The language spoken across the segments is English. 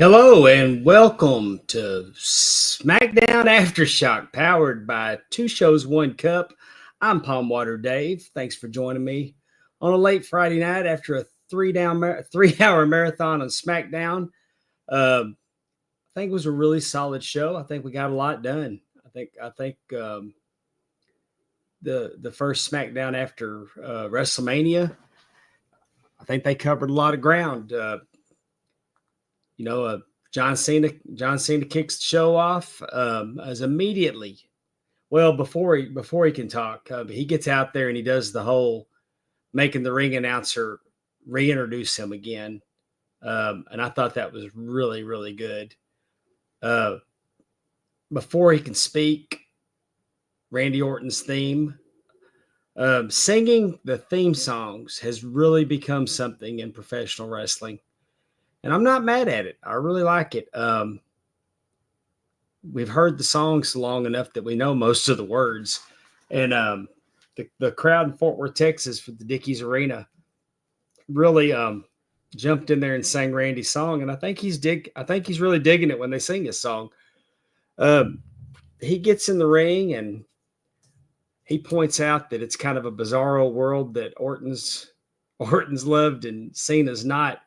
Hello and welcome to SmackDown Aftershock, powered by Two Shows, One Cup. I'm Palm Water Dave. Thanks for joining me on a late Friday night after a 3-hour marathon on SmackDown. I think it was a really solid show. I think we got a lot done. I think the first SmackDown after WrestleMania, I think they covered a lot of ground. You know, John Cena kicks the show off as immediately. Well, before he can talk, he gets out there and he does the whole making the ring announcer reintroduce him again, and I thought that was really really good. Uh, Before he can speak, Randy Orton's theme, singing the theme songs has really become something in professional wrestling. And I'm not mad at it. I really like it. We've heard the songs long enough that we know most of the words. And the crowd in Fort Worth, Texas for the Dickies Arena really jumped in there and sang Randy's song. And I think he's really digging it when they sing his song. He gets in the ring and he points out that it's kind of a bizarro world that Orton's loved and Cena's not.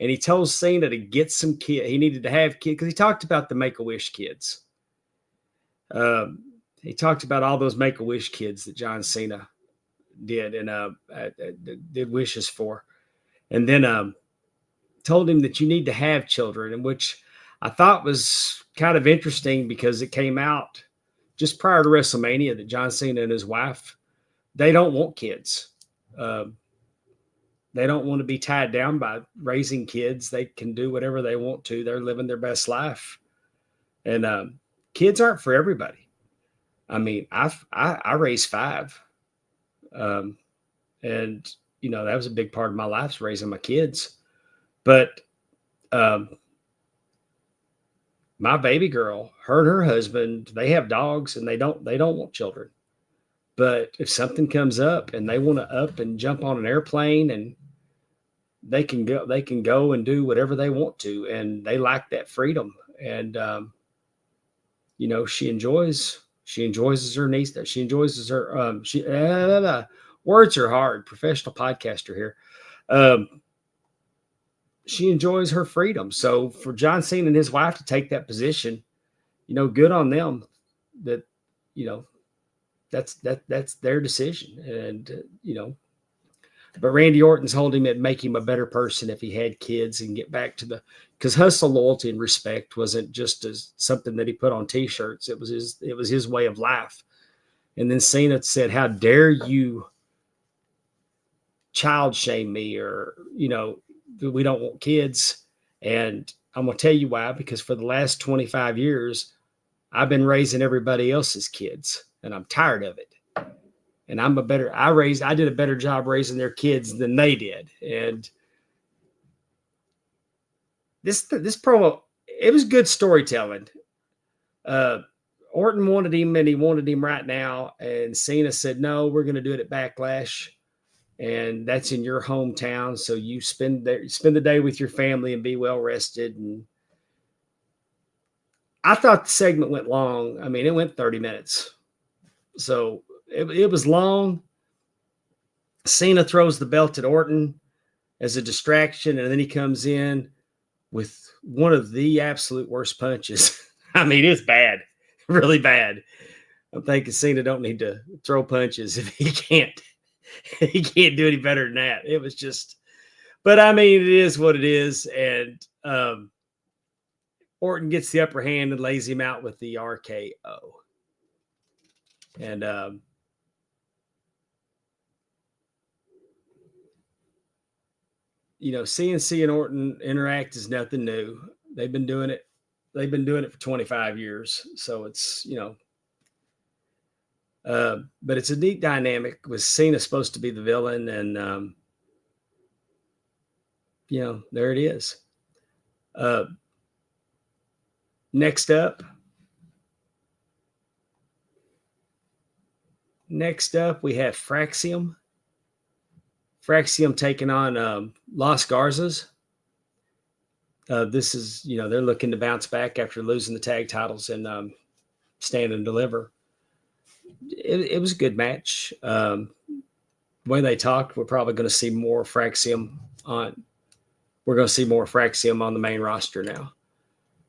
And he told Cena to get some kids. He needed to have kids because he talked about the Make-A-Wish kids. He talked about all those Make-A-Wish kids that John Cena did and did wishes for. And then told him that you need to have children, and which I thought was kind of interesting because it came out just prior to WrestleMania that John Cena and his wife, they don't want kids. They don't want to be tied down by raising kids. They can do whatever they want to. They're living their best life. And kids aren't for everybody. I mean, I raised 5. And, you know, that was a big part of my life, raising my kids. But my baby girl, her and her husband, they have dogs and they don't want children. But if something comes up and they want to up and jump on an airplane, and they can go and do whatever they want to, and they like that freedom. And you know, she enjoys her niece. She enjoys her words are hard. Professional podcaster here. She enjoys her freedom. So for John Cena and his wife to take that position, you know, good on them. That, you know, that's their decision. And you know, but Randy Orton's told him it'd make him a better person if he had kids and get back to because hustle, loyalty, and respect wasn't just as something that he put on T-shirts. It was his way of life. And then Cena said, "How dare you child shame me?" Or, you know, we don't want kids. And I'm gonna tell you why. Because for the last 25 years, I've been raising everybody else's kids, and I'm tired of it. And I did a better job raising their kids than they did. And this promo, it was good storytelling. Orton wanted him, and he wanted him right now. And Cena said, "No, we're going to do it at Backlash, and that's in your hometown. So you spend the day with your family and be well rested." And I thought the segment went long. I mean, it went 30 minutes. So it was long. Cena throws the belt at Orton as a distraction, and then he comes in with one of the absolute worst punches. I mean, it's bad, really bad. I'm thinking Cena don't need to throw punches if he can't do any better than that. It was just, but I mean, it is what it is. And Orton gets the upper hand and lays him out with the RKO. And you know, CNC and Orton interact is nothing new. They've been doing it for 25 years. So it's, you know, but it's a neat dynamic with Cena supposed to be the villain. And, you know, there it is. Next up, we have Fraxium. Fraxium taking on Las Garzas. This is, they're looking to bounce back after losing the tag titles and Stand and Deliver. It was a good match. When they talked, we're probably going to see more Fraxium on. We're going to see more Fraxium on the main roster now.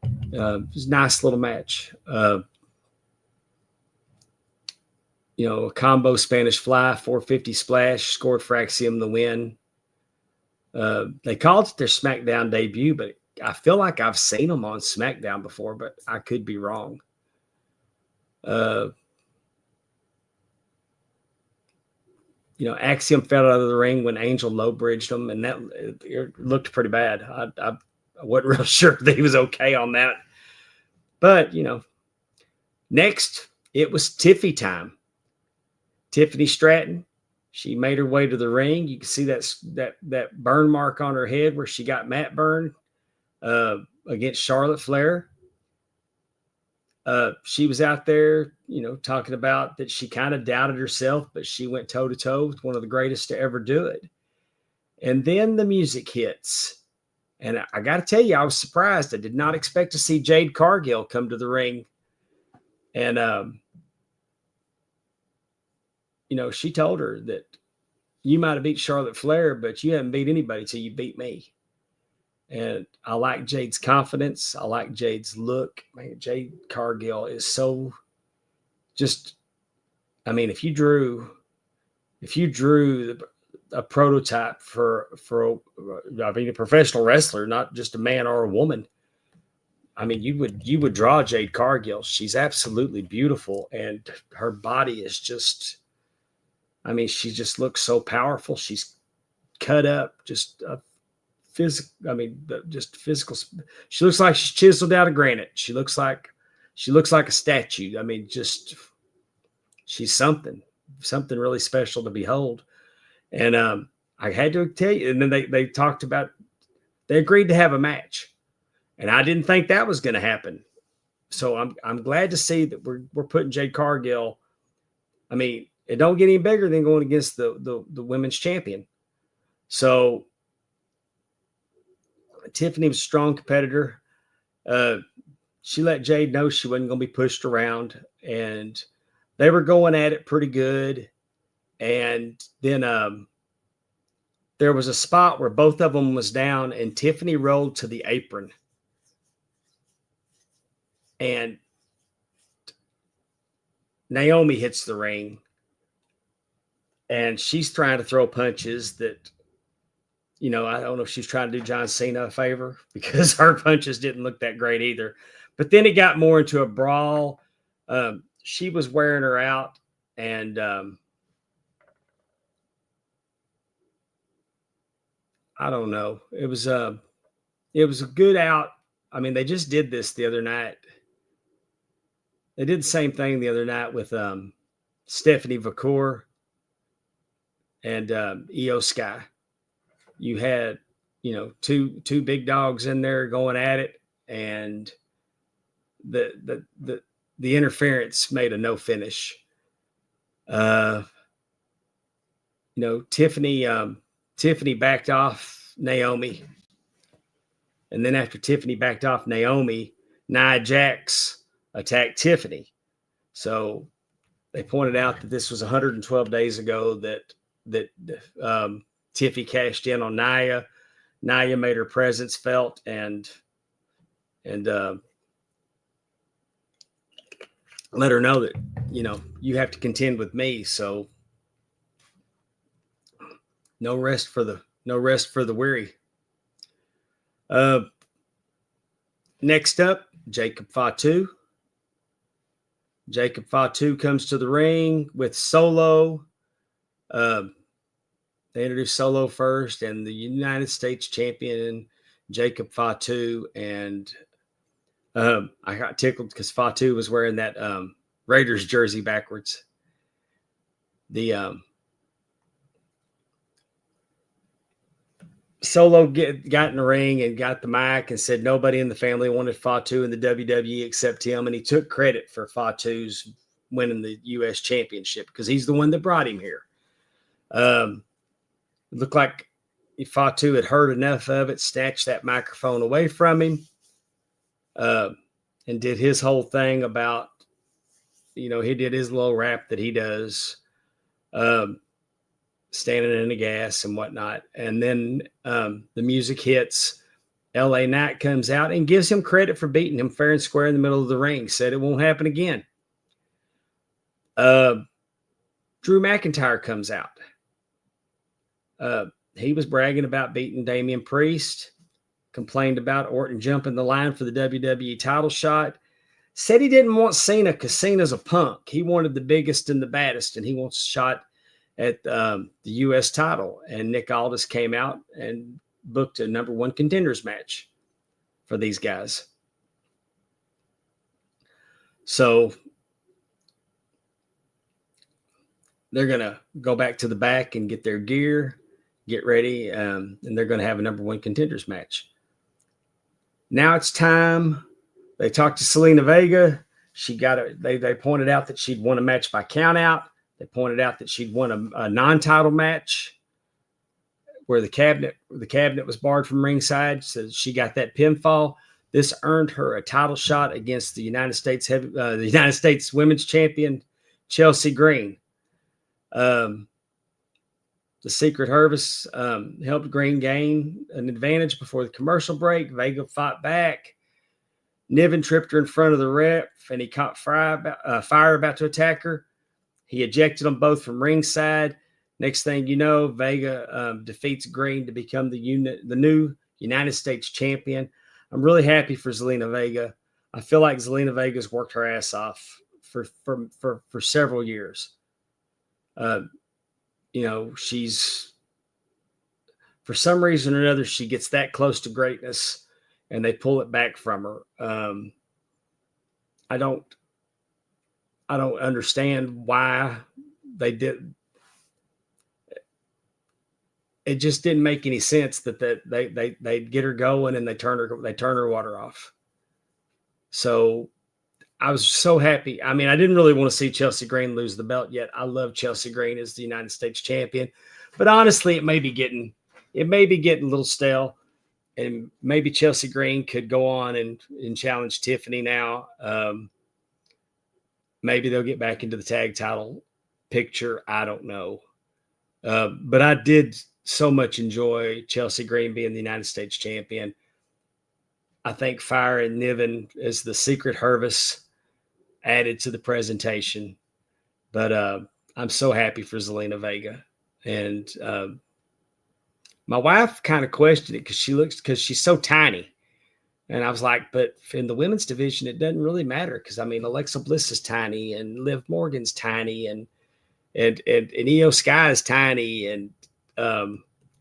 It was a nice little match. A combo Spanish Fly, 450 splash, scored Fraxium the win. They called it their SmackDown debut, but I feel like I've seen them on SmackDown before, but I could be wrong. Axiom fell out of the ring when Angel low bridged him, and that it looked pretty bad. I wasn't real sure that he was okay on that. But, next it was Tiffy time. Tiffany Stratton, she made her way to the ring. You can see that burn mark on her head where she got Matt Burn against Charlotte Flair. She was out there, talking about that she kind of doubted herself, but she went toe-to-toe with one of the greatest to ever do it. And then the music hits. And I got to tell you, I was surprised. I did not expect to see Jade Cargill come to the ring. And, she told her that you might have beat Charlotte Flair, but you haven't beat anybody till you beat me. And I like Jade's confidence. I like Jade's look. Man, Jade Cargill is so just, if you drew a prototype for a professional wrestler, not just a man or a woman, you would draw Jade Cargill. She's absolutely beautiful, and her body is just, she just looks so powerful. She's cut up, just physical. Just physical. She looks like she's chiseled out of granite. She looks like a statue. She's something really special to behold. And I had to tell you. And then they talked about, they agreed to have a match, and I didn't think that was going to happen. So I'm glad to see that we're putting Jade Cargill. It don't get any bigger than going against the women's champion. So Tiffany was a strong competitor. She let Jade know she wasn't going to be pushed around, and they were going at it pretty good. And then there was a spot where both of them was down, and Tiffany rolled to the apron. And Naomi hits the ring, and she's trying to throw punches that, I don't know if she's trying to do John Cena a favor, because her punches didn't look that great either. But then it got more into a brawl. She was wearing her out, and I don't know. It was a good out. They just did this the other night. They did the same thing the other night with Stephanie Vacour and Io Sky. You had, two big dogs in there going at it, and the interference made a no finish. Tiffany backed off Naomi, and then after Tiffany backed off Naomi, Nia Jax attacked Tiffany. So they pointed out that this was 112 days ago that Tiffy cashed in on Nia. Nia made her presence felt, and let her know that, you have to contend with me. So no rest for the weary. Next up, Jacob Fatu. Jacob Fatu comes to the ring with Solo. They introduced Solo first, and the United States champion, Jacob Fatu. And I got tickled because Fatu was wearing that Raiders jersey backwards. The Solo got in the ring and got the mic and said nobody in the family wanted Fatu in the WWE except him, and he took credit for Fatu's winning the U.S. championship because he's the one that brought him here. It looked like, Fatu had heard enough of it, snatched that microphone away from him, and did his whole thing about, he did his little rap that he does, standing in the gas and whatnot. And then the music hits. LA Knight comes out and gives him credit for beating him fair and square in the middle of the ring. Said it won't happen again. Drew McIntyre comes out. He was bragging about beating Damian Priest, complained about Orton jumping the line for the WWE title shot, said he didn't want Cena because Cena's a punk. He wanted the biggest and the baddest, and he wants a shot at the U.S. title. And Nick Aldis came out and booked a number one contenders match for these guys. So they're going to go back to the back and get their gear, get ready, and they're going to have a number one contenders match. Now it's time. They talked to Selena Vega. They pointed out that she'd won a match by countout. They pointed out that she'd won a non-title match where the cabinet was barred from ringside, so she got that pinfall. This earned her a title shot against the United States Women's Champion Chelsea Green. The Secret Service helped Green gain an advantage before the commercial break. Vega fought back. Niven tripped her in front of the ref, and he caught fire about to attack her. He ejected them both from ringside. Next thing you know, Vega defeats Green to become the new United States champion. I'm really happy for Zelina Vega. I feel like Zelina Vega's worked her ass off for several years. She's, for some reason or another, she gets that close to greatness and they pull it back from her. I don't understand why they did. It just didn't make any sense that they get her going and they turn her water off. So I was so happy. I mean, I didn't really want to see Chelsea Green lose the belt yet. I love Chelsea Green as the United States champion, but honestly, it may be getting a little stale, and maybe Chelsea Green could go on and challenge Tiffany now. Maybe they'll get back into the tag title picture. I don't know. But I did so much enjoy Chelsea Green being the United States champion. I think Fire and Niven as the Secret Service added to the presentation. But I'm so happy for Zelina Vega. And my wife kind of questioned it because she's so tiny. And I was like, but in the women's division, it doesn't really matter. Because, I mean, Alexa Bliss is tiny and Liv Morgan's tiny and Io Sky is tiny and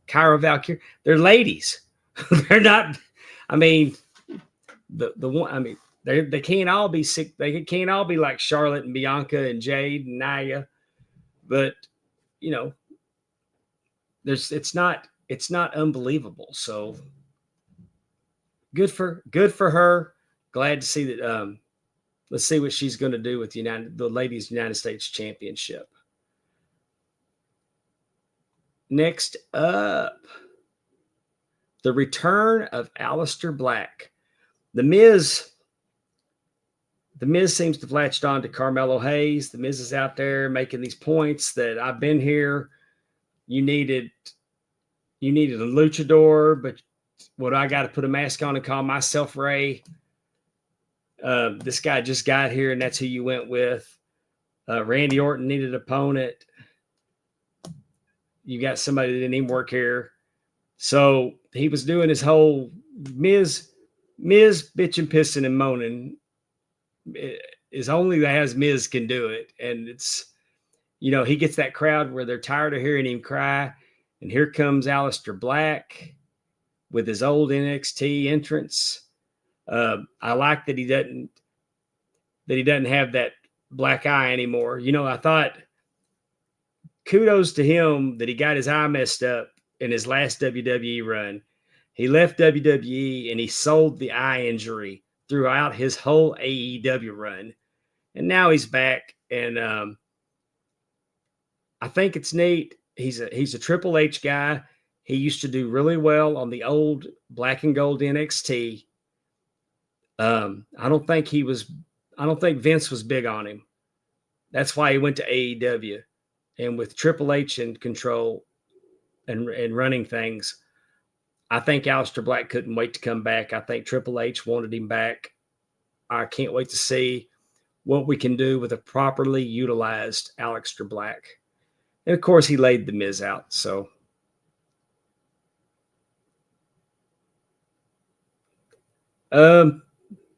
Kyra Valkyrie. They're ladies. They're not. I mean, the one. I mean, they can't all be sick. They can't all be like Charlotte and Bianca and Jade and Nia. But it's not unbelievable. So good for her. Glad to see that. Let's see what she's going to do with the ladies' United States Championship. Next up, the return of Aleister Black. The Miz seems to have latched on to Carmelo Hayes. The Miz is out there making these points that I've been here. You needed a luchador, but what I got to put a mask on and call myself Ray. This guy just got here, and that's who you went with. Randy Orton needed an opponent. You got somebody that didn't even work here. So he was doing his whole Miz bitching, pissing, and moaning is only as Miz can do it. And it's, he gets that crowd where they're tired of hearing him cry. And here comes Aleister Black with his old NXT entrance. I like that he doesn't have that black eye anymore. I thought kudos to him that he got his eye messed up in his last WWE run. He left WWE and he sold the eye injury throughout his whole AEW run. And now he's back. And I think it's neat. He's a Triple H guy. He used to do really well on the old black and gold NXT. I don't think Vince was big on him. That's why he went to AEW. And with Triple H in control and running things, I think Aleister Black couldn't wait to come back. I think Triple H wanted him back. I can't wait to see what we can do with a properly utilized Aleister Black. And of course, he laid The Miz out. So,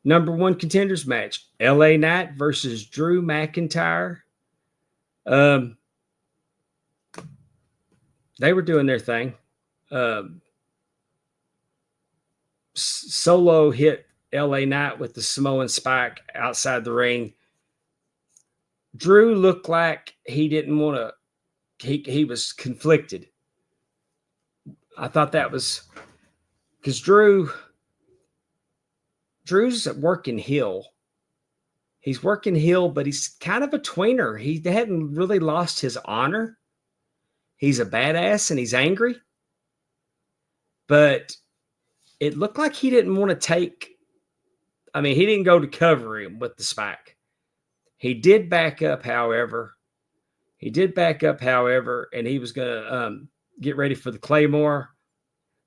number one contenders match: LA Knight versus Drew McIntyre. They were doing their thing. Solo hit LA Knight with the Samoan spike outside the ring. Drew looked like he didn't want to. He was conflicted. I thought that was because Drew's working heel. He's working heel, but he's kind of a tweener. He hadn't really lost his honor. He's a badass and he's angry. But it looked like he didn't want to take. I mean, he didn't go to cover him with the spike. He did back up, however. And he was going to get ready for the Claymore.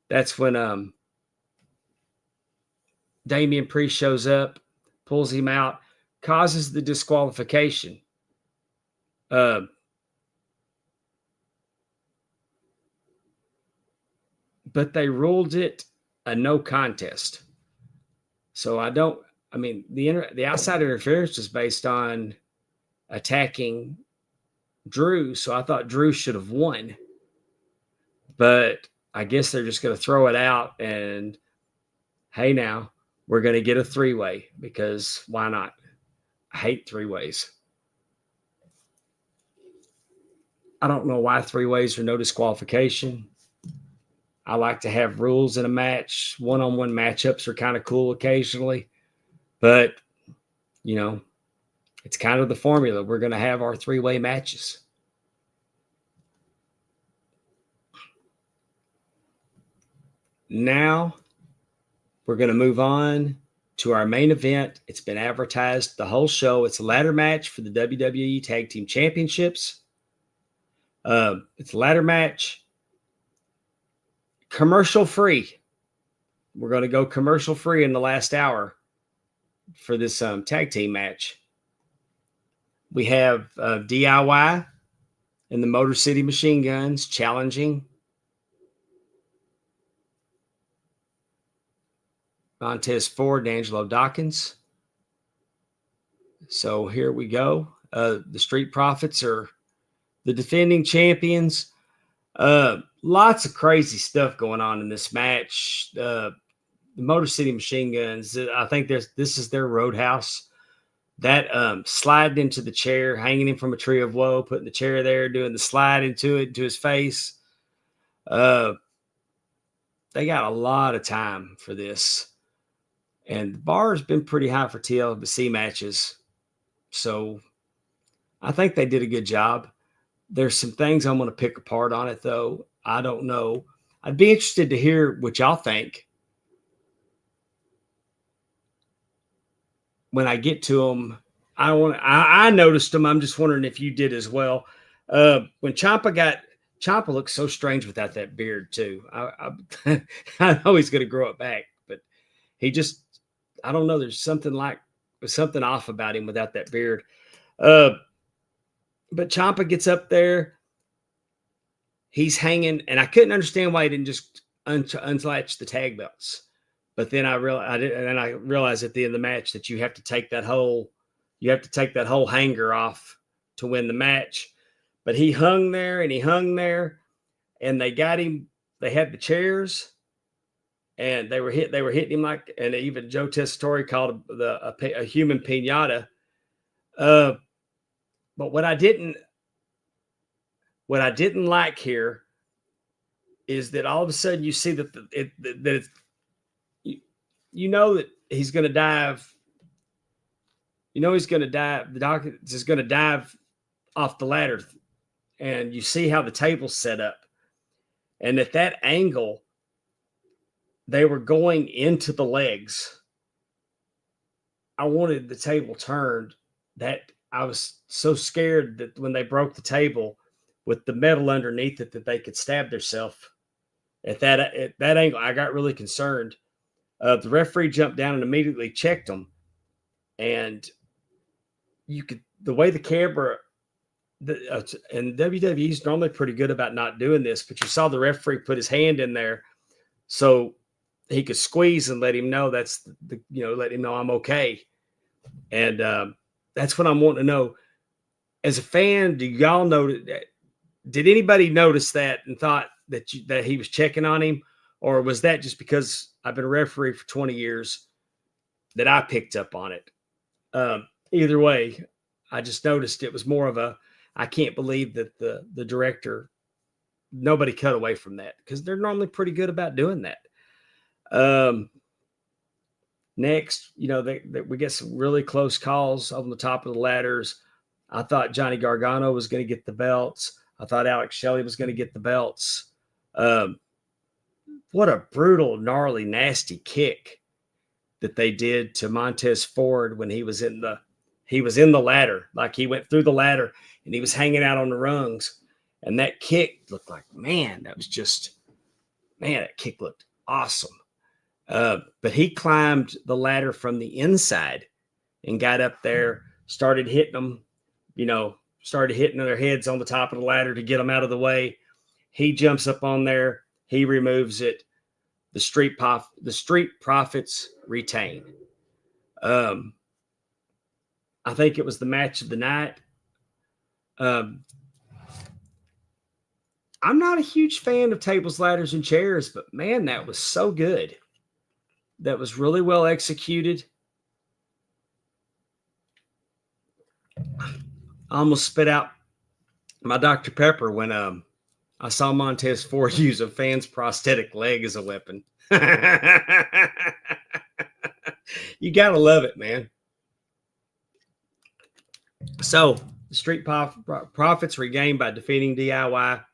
That's when Damian Priest shows up, pulls him out, causes the disqualification. But they ruled it a no contest. So the outside interference is based on attacking Drew. So I thought Drew should have won. But I guess they're just going to throw it out and, hey, now we're going to get a three-way because why not? I hate three-ways. I don't know why three-ways are no disqualification. I like to have rules in a match. One-on-one matchups are kind of cool occasionally. But, it's kind of the formula. We're going to have our three-way matches. Now, we're going to move on to our main event. It's been advertised the whole show. It's a ladder match for the WWE Tag Team Championships. It's a ladder match. Commercial free. We're going to go commercial free in the last hour for this tag team match. We have DIY and the Motor City Machine Guns challenging Montez Ford and Angelo Dawkins. So here we go. The Street Profits are the defending champions. Lots of crazy stuff going on in this match. The Motor City Machine Guns, I think this is their roadhouse. That sliding into the chair, hanging him from a tree of woe, putting the chair there, doing the slide into his face. They got a lot of time for this. And the bar has been pretty high for TLC matches. So I think they did a good job. There's some things I'm going to pick apart on it, though. I don't know. I'd be interested to hear what y'all think when I get to them. I noticed them. I'm just wondering if you did as well. When Ciampa looks so strange without that beard too. I know he's going to grow it back, but he just, I don't know. There's something off about him without that beard. But Ciampa gets up there. He's hanging, and I couldn't understand why he didn't just unlatch the tag belts. But then I realized at the end of the match that you have to take that whole hanger off to win the match. But he hung there, and they got him. They had the chairs, and they were hitting him like, and even Joe Tessitore called a human piñata. But what I didn't like here is that all of a sudden you see that that he's going to dive. He's going to dive. The doctor is going to dive off the ladder, and you see how the table's set up. And at that angle, they were going into the legs. I wanted the table turned. That I was so scared that when they broke the table with the metal underneath it, that they could stab themselves. At that angle, I got really concerned. The referee jumped down and immediately checked them, and the way the camera, and WWE is normally pretty good about not doing this, but you saw the referee put his hand in there so he could squeeze and let him know let him know I'm okay. And that's what I'm wanting to know. As a fan, do y'all know that? Did anybody notice that and thought that he was checking on him, or was that just because I've been a referee for 20 years that I picked up on it? Either way, I just noticed it was more of I can't believe that the director, nobody cut away from that, because they're normally pretty good about doing that. Next, we get some really close calls on the top of the ladders. I thought Johnny Gargano was going to get the belts. I thought Alex Shelley was going to get the belts. What a brutal, gnarly, nasty kick that they did to Montez Ford when he was in the ladder. Like, he went through the ladder and he was hanging out on the rungs. And that kick looked like, that kick looked awesome. But he climbed the ladder from the inside and got up there, started hitting them, started hitting their heads on the top of the ladder to get them out of the way. He jumps up on there. He removes it. The Street Profits retain. I think it was the match of the night. I'm not a huge fan of tables, ladders, and chairs, but man, that was so good. That was really well executed. I almost spit out my Dr. Pepper when I saw Montez Ford use a fan's prosthetic leg as a weapon. You gotta love it, man. So the Street Profits regained by defeating DIY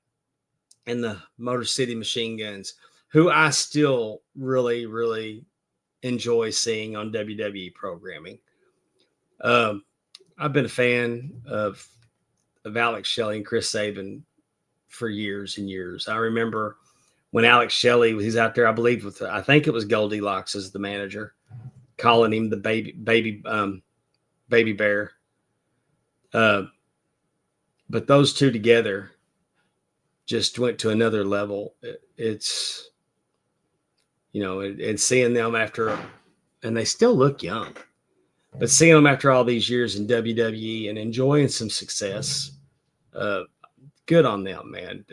and the Motor City Machine Guns, who I still really, really enjoy seeing on WWE programming. I've been a fan of Alex Shelley and Chris Sabin for years and years. I remember when Alex Shelley was out there, I believe I think it was Goldilocks as the manager, calling him the baby bear. But those two together just went to another level. It's, and seeing them and they still look young, but seeing them after all these years in WWE and enjoying some success, good on them, man.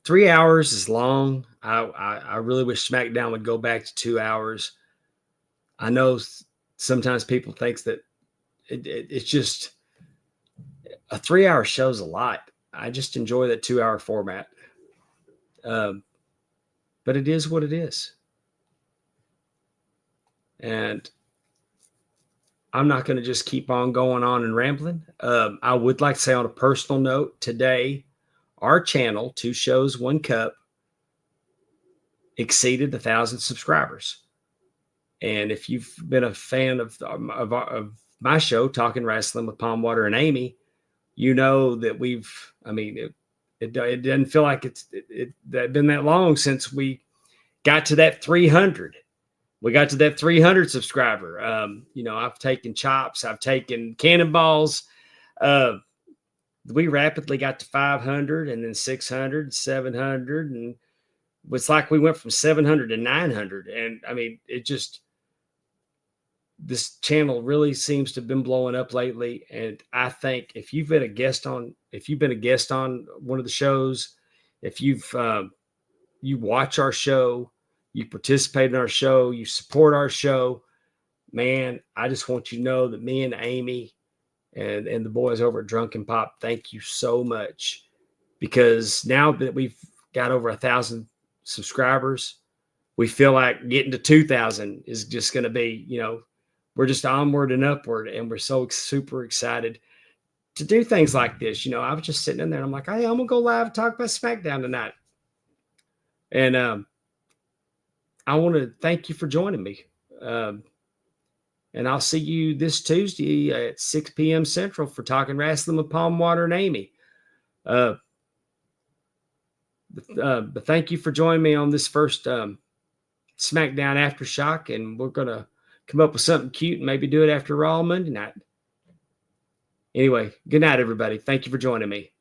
3 hours is long. I really wish SmackDown would go back to 2 hours. I know sometimes people think that it's just a 3 hour show's a lot. I just enjoy that 2 hour format. But it is what it is. And I'm not going to just keep on going on and rambling. I would like to say on a personal note, today, our channel, Two Shows, One Cup, exceeded 1,000 subscribers. And if you've been a fan of my show, Talking Wrestling with Palm Water and Amy, you know that it doesn't feel like it's been that long since we got to that 300. We got to that 300 subscriber. I've taken chops. I've taken cannonballs. We rapidly got to 500 and then 600, 700. And it's like we went from 700 to 900. And this channel really seems to have been blowing up lately. And I think if you've been a guest on one of the shows, if you watch our show, you participate in our show, you support our show, man, I just want you to know that me and Amy and the boys over at Drunken Pop, thank you so much, because now that we've got over 1,000 subscribers, we feel like getting to 2,000 is just going to be, we're just onward and upward, and we're so super excited to do things like this. You know, I was just sitting in there and I'm like, hey, I'm gonna go live and talk about SmackDown tonight. And I want to thank you for joining me. And I'll see you this Tuesday at 6 p.m. Central for Talking Wrestling with Palm Water and Amy. But thank you for joining me on this first SmackDown Aftershock, and we're going to come up with something cute and maybe do it after Raw Monday night. Anyway, good night, everybody. Thank you for joining me.